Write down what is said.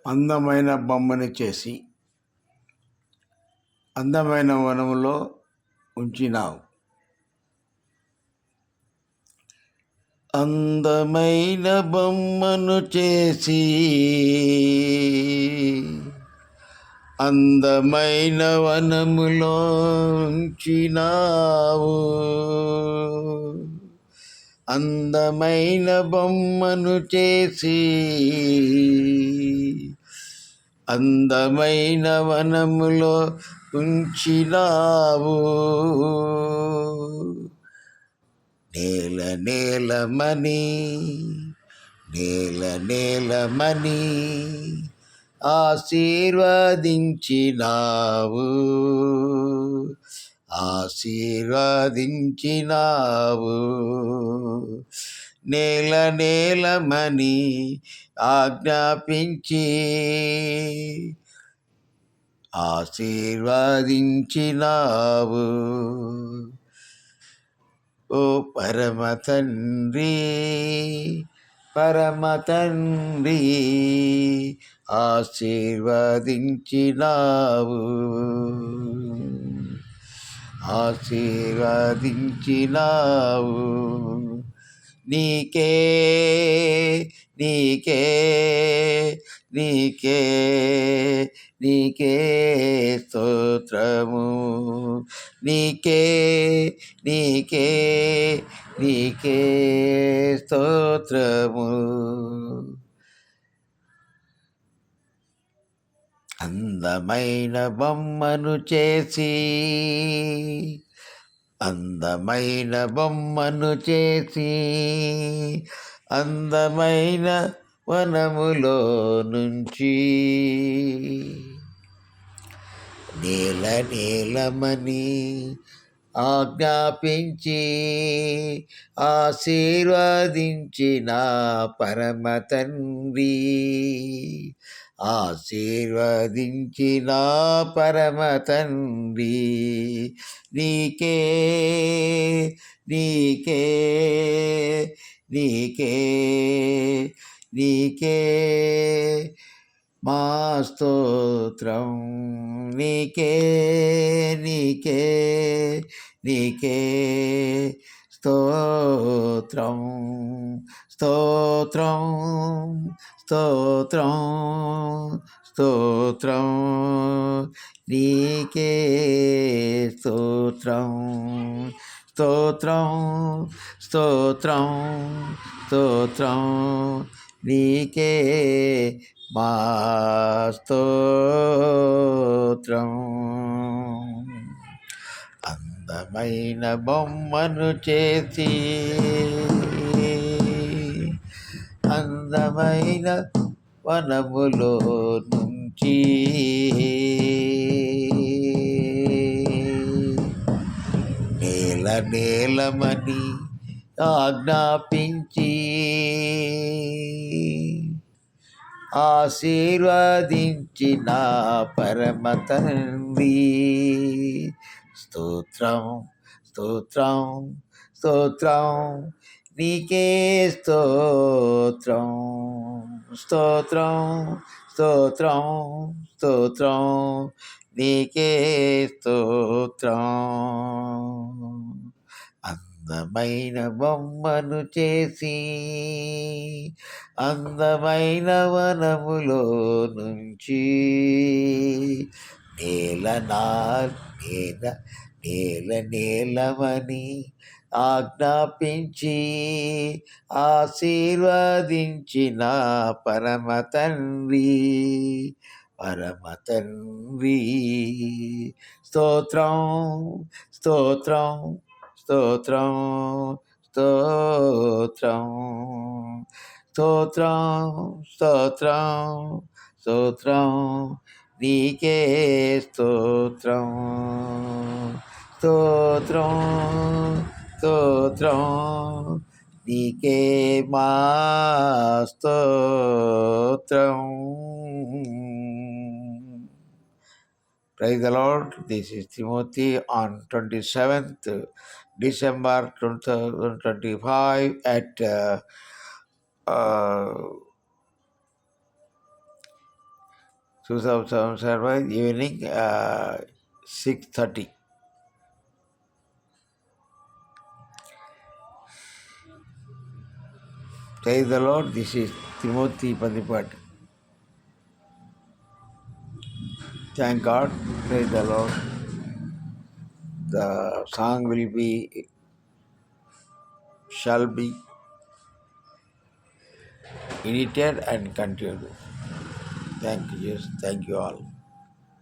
అందమైన బొమ్మని చేసి అందమైన వనములో ఉంచినావు. అందమైన బొమ్మను చేసి అందమైన వనములో ఉంచినావు. అందమైన బొమ్మను చేసి అందమైన వనములో ఉంచినావు. నేల నేలమని నేల నేలమని ఆశీర్వదించినావు. ఆశీర్వదించినావు. నేల నేలమని ఆజ్ఞాపించి ఆశీర్వదించినావు. ఓ పరమ తండ్రి, పరమ తండ్రి, ఆశీర్వదించినావు. ఆశీర్వదించినావు. నీకే నీకే నీకే నీకే స్తోత్రము. నీకే నీకే నీకే స్తోత్రము. అందమైన బొమ్మను చేసి అందమైన బొమ్మను చేసి అందమైన వనములో నుంచి నేల నేలమని ఆజ్ఞాపించి ఆశీర్వదించిన పరమ తండ్రి. ఆశీర్వదించిన పరమ తండ్రి. నీకే నీకే నీకే నీకే మా స్తోత్రం. నీకే నీకే నీకే స్తోత్రం. స్తోత్రం స్తోత్రం స్తోత్రం. నీకే స్తోత్రం. స్తోత్రం స్తోత్రం స్తోత్రం. నీకే మా స్తోత్రం. అందమైన బొమ్మను చేసి అందమైన వనములో నుంచి నేల నేలమని ఆజ్ఞాపించి ఆశీర్వదించిన పరమ తండ్రి. స్తోత్రం స్తోత్రం స్తోత్రం. నీకే స్తోత్రం. స్తోత్రం స్తోత్రం స్తోత్రం. నీకే స్తోత్రం. అందమైన బొమ్మను చేసి అందమైన వనములో నుంచి నేల నేలమని ఆజ్ఞాపించి ఆశీర్వదించిన పరమ తండ్రి. పరమ తండ్రి. స్తోత్రం స్తోత్రం స్తోత్రం స్తోత్రం స్తోత్రం స్తోత్రం స్తోత్రం. నీకే స్తోత్రం. స్తోత్రం స్తోత్రం. నీకే మా స్తోత్రం. Praise the Lord. This is Timothy on 27th December 2025 at 2007 evening 6:30. Praise the Lord. This is Timothy Pandipati. Thank God. Praise the Lord. The song shall be edited and continued. Thank you. Thank you all.